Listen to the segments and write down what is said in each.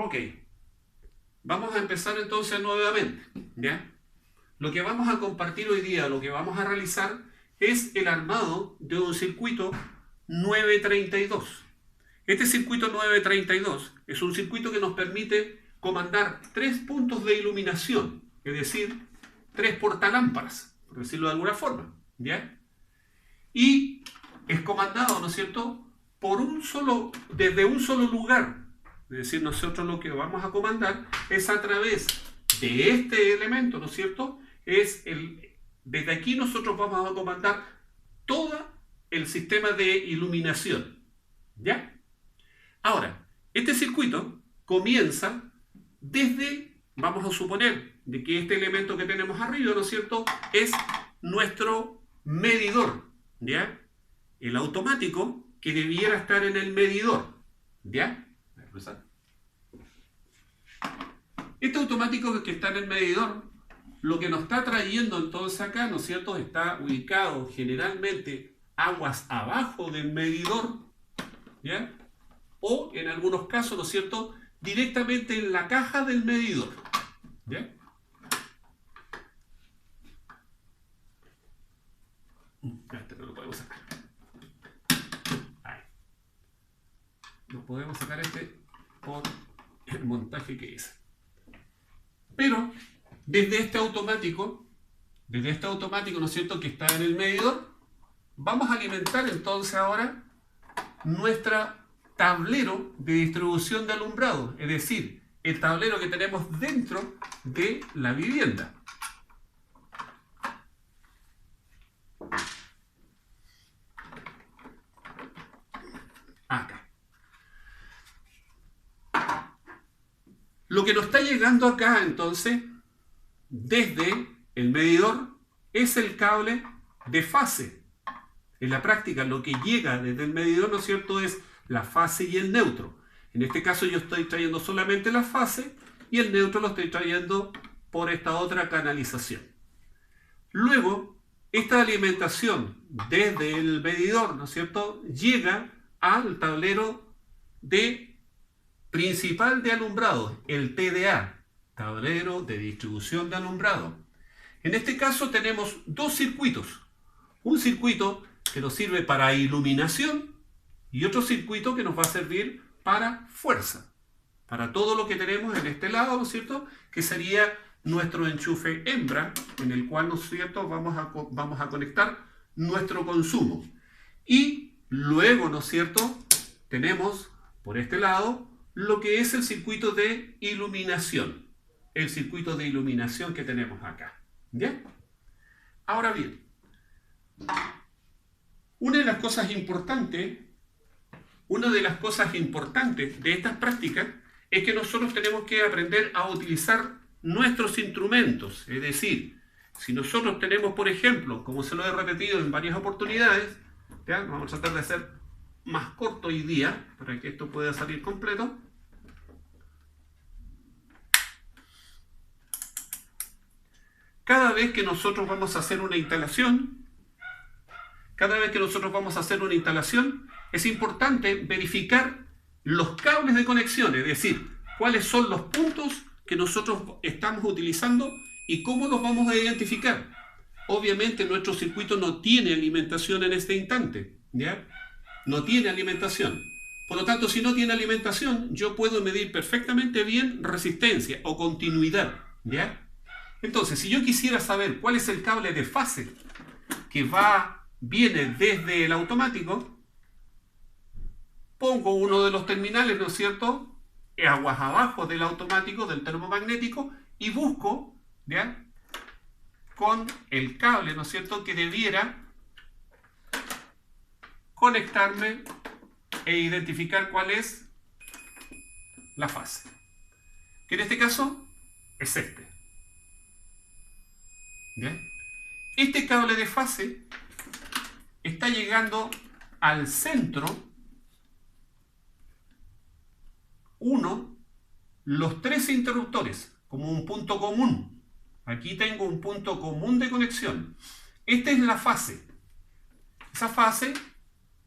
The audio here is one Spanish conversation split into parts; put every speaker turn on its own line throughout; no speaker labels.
Ok. Vamos a empezar entonces nuevamente, ¿ya? Lo que vamos a compartir hoy día, lo que vamos a realizar es el armado de un circuito 932. Este circuito 932 es un circuito que nos permite comandar 3 puntos de iluminación, es decir, 3 portalámparas, por decirlo de alguna forma, ¿ya? Y es comandado, ¿no es cierto?, desde un solo lugar. Es decir, nosotros lo que vamos a comandar es a través de este elemento, ¿no es cierto? Desde aquí nosotros vamos a comandar todo el sistema de iluminación, ¿ya? Ahora, este circuito comienza desde, vamos a suponer, de que este elemento que tenemos arriba, ¿no es cierto?, es nuestro medidor, ¿ya? El automático que debiera estar en el medidor, ¿ya? Este automático que está en el medidor, lo que nos está trayendo entonces acá, ¿no es cierto?, está ubicado generalmente aguas abajo del medidor, ¿ya? O en algunos casos, ¿no es cierto?, directamente en la caja del medidor, ¿ya? Este no lo podemos sacar. Ahí. No podemos sacar este por el montaje que hice. Pero desde este automático, ¿no es cierto?, que está en el medidor, vamos a alimentar entonces ahora nuestro tablero de distribución de alumbrado, es decir, el tablero que tenemos dentro de la vivienda. Acá. Lo que nos está llegando acá entonces, desde el medidor, es el cable de fase. En la práctica, lo que llega desde el medidor, ¿no es cierto?, es la fase y el neutro. En este caso yo estoy trayendo solamente la fase y el neutro lo estoy trayendo por esta otra canalización. Luego, esta alimentación desde el medidor, ¿no es cierto?, llega al tablero principal de alumbrado, el TDA, tablero de distribución de alumbrado. En este caso tenemos dos circuitos. Un circuito que nos sirve para iluminación y otro circuito que nos va a servir para fuerza. Para todo lo que tenemos en este lado, ¿no es cierto?, que sería nuestro enchufe hembra, en el cual, ¿no es cierto?, vamos a conectar nuestro consumo. Y luego, ¿no es cierto?, tenemos por este lado lo que es el circuito de iluminación. El circuito de iluminación que tenemos acá. ¿Ya? Ahora bien, una de las cosas importantes de estas prácticas es que nosotros tenemos que aprender a utilizar nuestros instrumentos. Es decir, si nosotros tenemos, por ejemplo, como se lo he repetido en varias oportunidades, ¿ya?, vamos a tratar de hacer más corto hoy día para que esto pueda salir completo. Cada vez que nosotros vamos a hacer una instalación, es importante verificar los cables de conexión, es decir, cuáles son los puntos que nosotros estamos utilizando y cómo los vamos a identificar. Obviamente nuestro circuito no tiene alimentación en este instante, ¿ya? No tiene alimentación. Por lo tanto, si no tiene alimentación, yo puedo medir perfectamente bien resistencia o continuidad, ¿ya? Entonces, si yo quisiera saber cuál es el cable de fase que viene desde el automático, pongo uno de los terminales, ¿no es cierto?, aguas abajo del automático, del termomagnético, y busco, ¿ya?, con el cable, ¿no es cierto?, que debiera conectarme e identificar cuál es la fase. Que en este caso es este. ¿Bien? Este cable de fase está llegando al centro, los 3 interruptores, como un punto común. Aquí tengo un punto común de conexión. Esta es la fase. Esa fase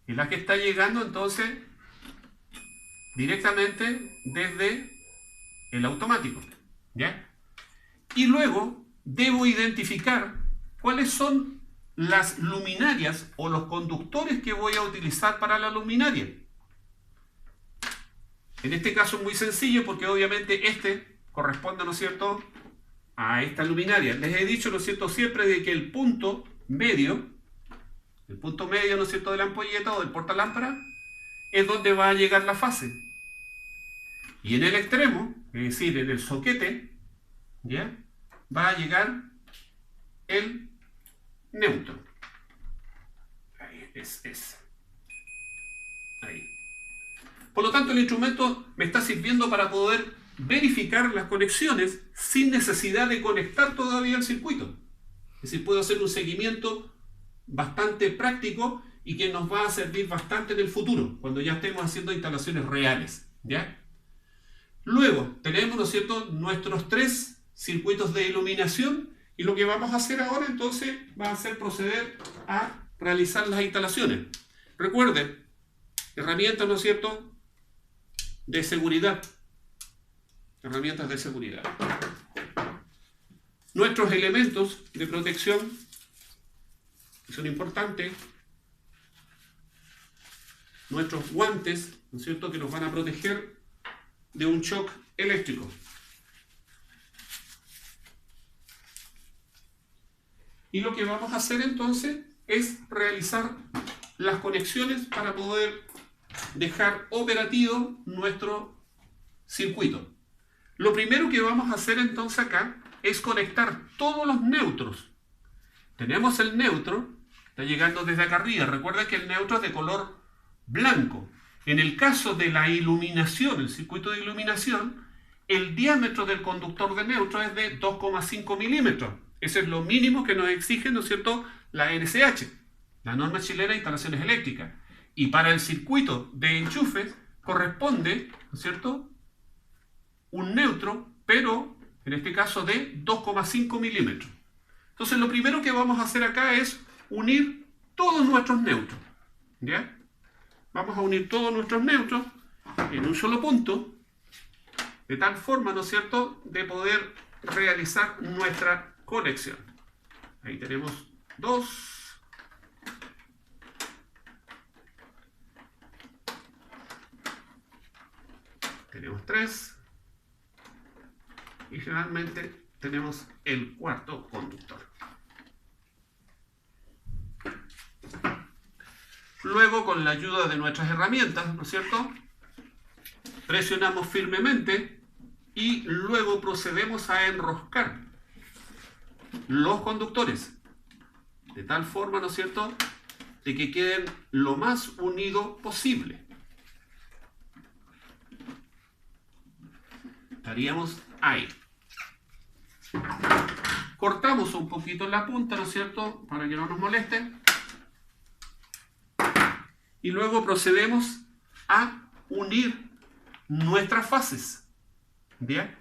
es la que está llegando entonces directamente desde el automático, ¿ya? Y luego debo identificar cuáles son las luminarias o los conductores que voy a utilizar para la luminaria. En este caso es muy sencillo porque obviamente este corresponde, ¿no es cierto?, a esta luminaria. Les he dicho, ¿no es cierto?, siempre de que el punto medio, ¿no es cierto?, de la ampolleta o del portalámpara es donde va a llegar la fase. Y en el extremo, es decir, en el soquete, ¿ya?, va a llegar el neutro. Ahí es. Ahí. Por lo tanto, el instrumento me está sirviendo para poder verificar las conexiones sin necesidad de conectar todavía el circuito. Es decir, puedo hacer un seguimiento bastante práctico y que nos va a servir bastante en el futuro, cuando ya estemos haciendo instalaciones reales, ¿ya? Luego tenemos, ¿no es cierto?, nuestros 3 circuitos de iluminación, y lo que vamos a hacer ahora entonces va a ser proceder a realizar las instalaciones. Recuerden, herramientas, ¿no es cierto?, de seguridad. Herramientas de seguridad. Nuestros elementos de protección que son importantes. Nuestros guantes, ¿no es cierto?, que nos van a proteger de un shock eléctrico. Y lo que vamos a hacer entonces es realizar las conexiones para poder dejar operativo nuestro circuito. Lo primero que vamos a hacer entonces acá es conectar todos los neutros. Tenemos el neutro, está llegando desde acá arriba. Recuerda que el neutro es de color blanco. En el caso de la iluminación, el circuito de iluminación, el diámetro del conductor de neutro es de 2,5 milímetros. Eso es lo mínimo que nos exige, ¿no es cierto?, la NSH, la norma chilena de instalaciones eléctricas. Y para el circuito de enchufes corresponde, ¿no es cierto?, un neutro, pero en este caso de 2,5 milímetros. Entonces lo primero que vamos a hacer acá es unir todos nuestros neutros, ¿ya? Vamos a unir todos nuestros neutros en un solo punto, de tal forma, ¿no es cierto?, de poder realizar nuestra conexión. Ahí tenemos 2. Tenemos 3. Y finalmente tenemos el cuarto conductor. Luego, con la ayuda de nuestras herramientas, ¿no es cierto?, presionamos firmemente y luego procedemos a enroscar los conductores de tal forma, ¿no es cierto?, de que queden lo más unidos posible. Estaríamos ahí. Cortamos un poquito la punta, ¿no es cierto?, para que no nos moleste. Y luego procedemos a unir nuestras fases. ¿Bien?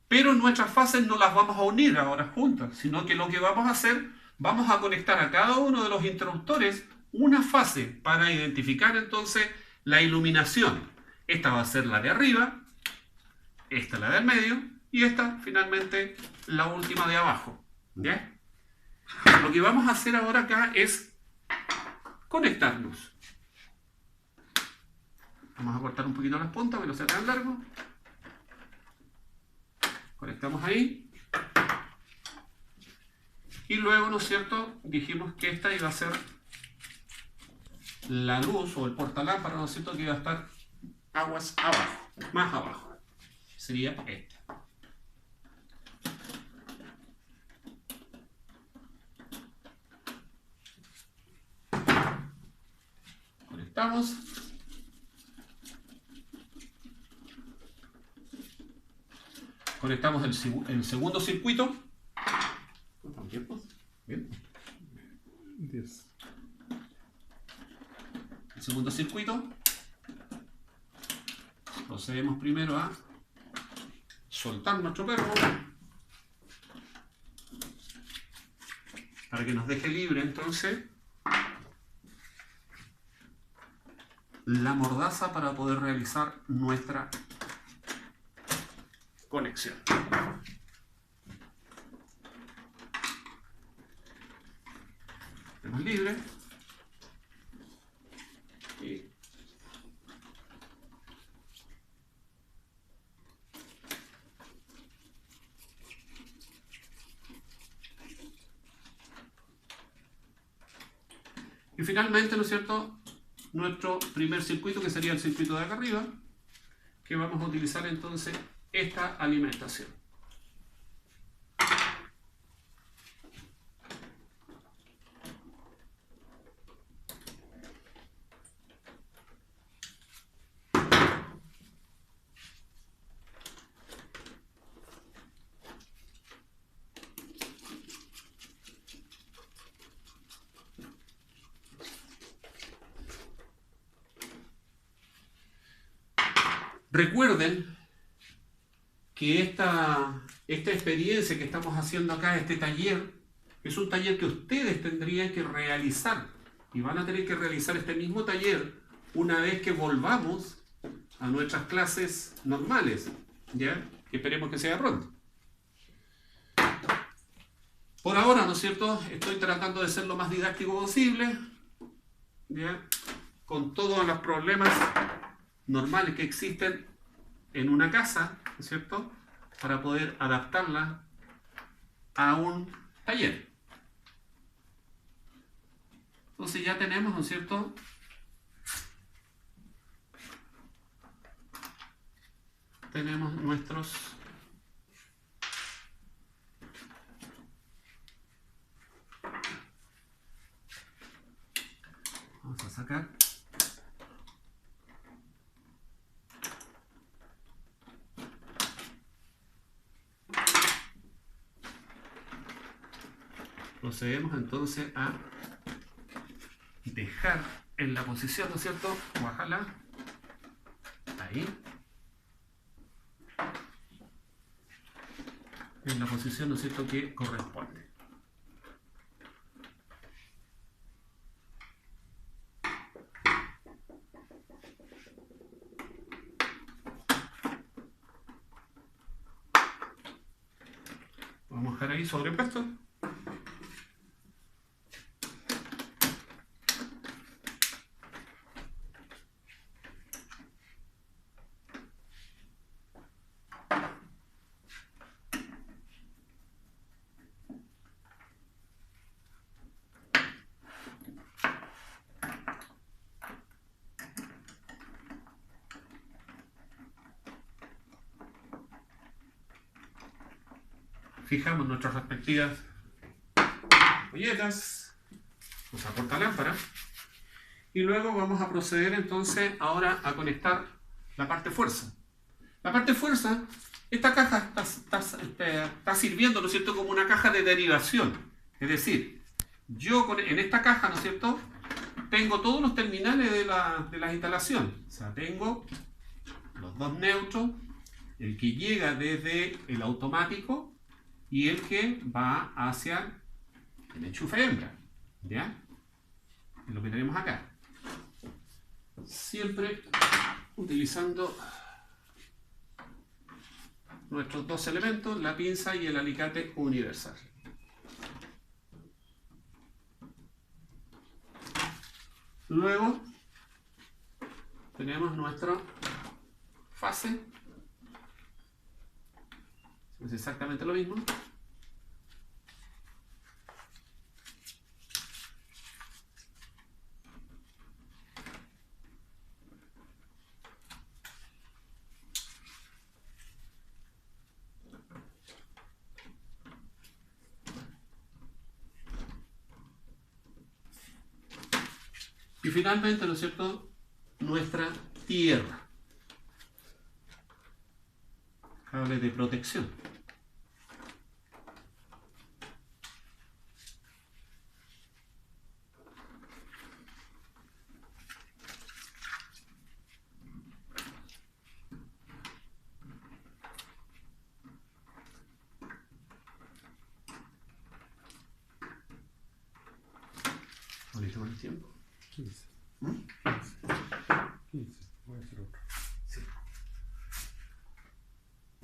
Pero nuestras fases no las vamos a unir ahora juntas, sino que lo que vamos a hacer, vamos a conectar a cada uno de los interruptores una fase para identificar entonces la iluminación. Esta va a ser la de arriba, esta la del medio y esta finalmente la última de abajo. ¿Ya? Lo que vamos a hacer ahora acá es conectarnos. Vamos a cortar un poquito las puntas, que no sea tan largo. Conectamos ahí. Y luego, ¿no es cierto?, dijimos que esta iba a ser la luz o el portalámpara, ¿no es cierto?, que iba a estar aguas abajo, más abajo. Sería esta. Conectamos. Conectamos el segundo circuito. ¿Cuánto tiempo? Bien. 10. El segundo circuito. Procedemos primero a soltar nuestro perro para que nos deje libre entonces la mordaza para poder realizar nuestra conexión. Tenemos libre. Y finalmente, ¿no es cierto?, nuestro primer circuito, que sería el circuito de acá arriba, que vamos a utilizar entonces esta alimentación. Recuerden que esta experiencia que estamos haciendo acá, este taller, es un taller que ustedes tendrían que realizar. Y van a tener que realizar este mismo taller una vez que volvamos a nuestras clases normales. ¿Ya? Esperemos que sea pronto. Por ahora, ¿no es cierto?, estoy tratando de ser lo más didáctico posible, ¿ya?, con todos los problemas normales que existen en una casa, ¿no es cierto?, para poder adaptarla a un taller. Entonces ya tenemos, ¿no es cierto?, tenemos nuestros vamos a sacar procedemos entonces a dejar en la posición, ¿no es cierto?, bajarla ahí, en la posición, ¿no es cierto?, que corresponde. Vamos a dejar ahí sobrepuesto. Fijamos nuestras respectivas ampolletas, nuestra portalámpara, y luego vamos a proceder entonces ahora a conectar la parte fuerza. La parte fuerza, esta caja está sirviendo, ¿no es cierto?, como una caja de derivación. Es decir, yo en esta caja, ¿no es cierto?, tengo todos los terminales de la instalación. O sea, tengo los dos neutros, el que llega desde el automático y el que va hacia el enchufe hembra, ¿ya? Es lo que tenemos acá. Siempre utilizando nuestros dos elementos, la pinza y el alicate universal. Luego tenemos nuestra fase. Es exactamente lo mismo. Y finalmente, ¿no es cierto?, nuestra tierra. Cable de protección. ¿Cuál es el tiempo? 15. 15.